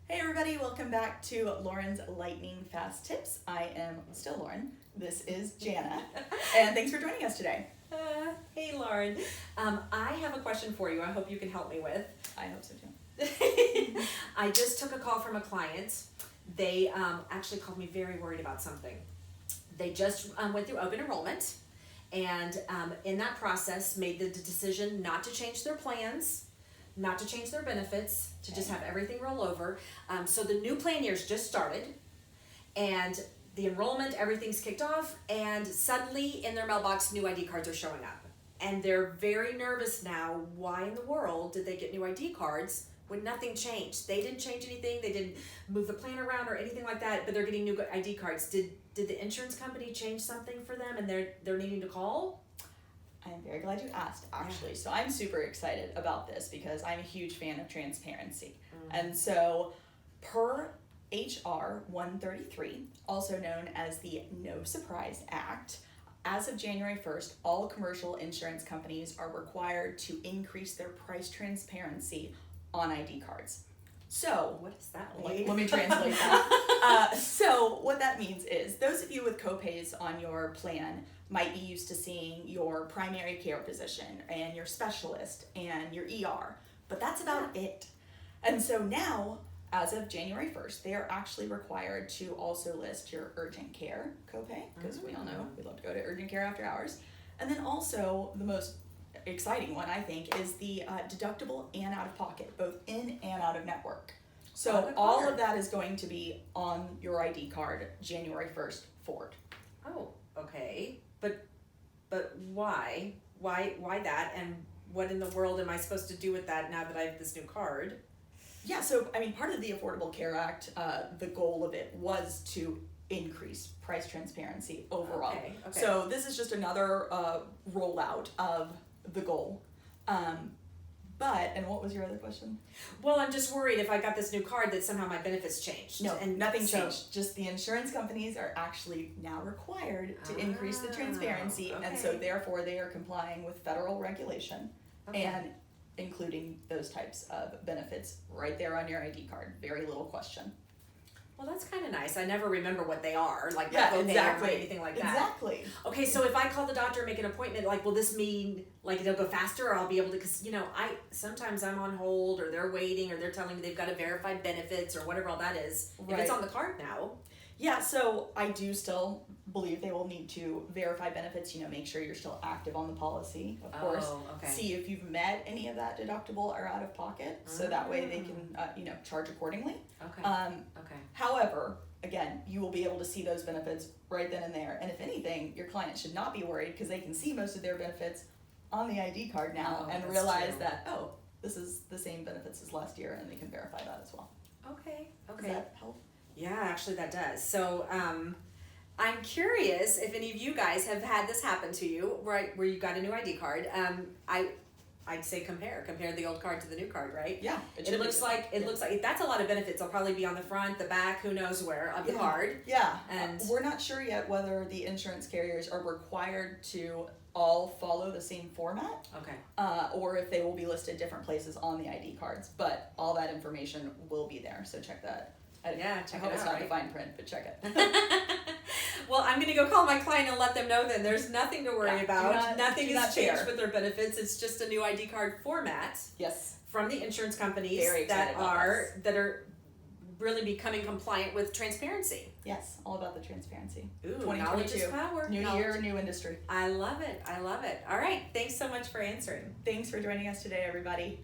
Hey everybody, welcome back to Lauren's Lightning Fast Tips. I am still Lauren. This is Jana, and thanks for joining us today. Hey Lauren, I have a question for you. I hope you can help me with. I hope so too. I just took a call from a client. They actually called me very worried about something. They just went through open enrollment, and in that process made the decision not to change their plans, not to change their benefits, to just have everything roll over. So the new plan year's just started, and the enrollment, everything's kicked off, and suddenly in their mailbox, new ID cards are showing up. And they're very nervous now. Why in the world did they get new ID cards when nothing changed? They didn't change anything. They didn't move the plan around or anything like that, but they're getting new ID cards. Did the insurance company change something for them and they're needing to call? I'm very glad you asked, actually. Yeah. So I'm super excited about this because I'm a huge fan of transparency. And so per HR 133, also known as the No Surprise Act, as of January 1st, all commercial insurance companies are required to increase their price transparency on ID cards. So, what is that like? Let me translate that. So what that means is those of you with copays on your plan might be used to seeing your primary care physician and your specialist and your ER, but that's about it. And so now, as of January 1st, they are actually required to also list your urgent care copay, because we all know we love to go to urgent care after hours. And then also the most exciting one, I think, is the deductible and out of pocket, both in and out of network. So all of that is going to be on your ID card January 1st forward. Oh, okay. But why? Why that? And what in the world am I supposed to do with that now that I have this new card? Yeah, so I mean, part of the Affordable Care Act, the goal of it was to increase price transparency overall. Okay. So this is just another rollout of the goal. And what was your other question? Well, I'm just worried if I got this new card that somehow my benefits changed. No, and nothing changed. Just the insurance companies are actually now required to increase the transparency, and so therefore they are complying with federal regulation and including those types of benefits right there on your ID card. Very little question. Well, that's kind of nice. I never remember what they are, like exactly. or anything like that. Exactly. Okay, so if I call the doctor and make an appointment, like, will this mean like it'll go faster, or I'll be able to? Because sometimes I'm on hold, or they're waiting, or they're telling me they've got to verify benefits, or whatever all that is. Right. If it's on the card now. Yeah, so I do still believe they will need to verify benefits, make sure you're still active on the policy, of course. See if you've met any of that deductible or out of pocket, so that way they can, charge accordingly. However, again, you will be able to see those benefits right then and there. And if anything, your client should not be worried because they can see most of their benefits on the ID card now and realize that, this is the same benefits as last year, and they can verify that as well. Okay. Does that help? Yeah, actually that does. So I'm curious if any of you guys have had this happen to you, right, where you got a new ID card. I'd say compare the old card to the new card, right? Yeah. It looks like that's a lot of benefits. They'll probably be on the front, the back, who knows where of the card. Yeah. And we're not sure yet whether the insurance carriers are required to all follow the same format. Or if they will be listed different places on the ID cards. But all that information will be there, so check that. Check it out. I hope it's not the fine print, but check it. Well, I'm going to go call my client and let them know then there's nothing to worry about. Nothing has changed with their benefits. It's just a new ID card format. Yes. From the insurance companies that are really becoming compliant with transparency. Yes, all about the transparency. Ooh, knowledge is power. New year, new industry. I love it. All right. Thanks so much for answering. Thanks for joining us today, everybody.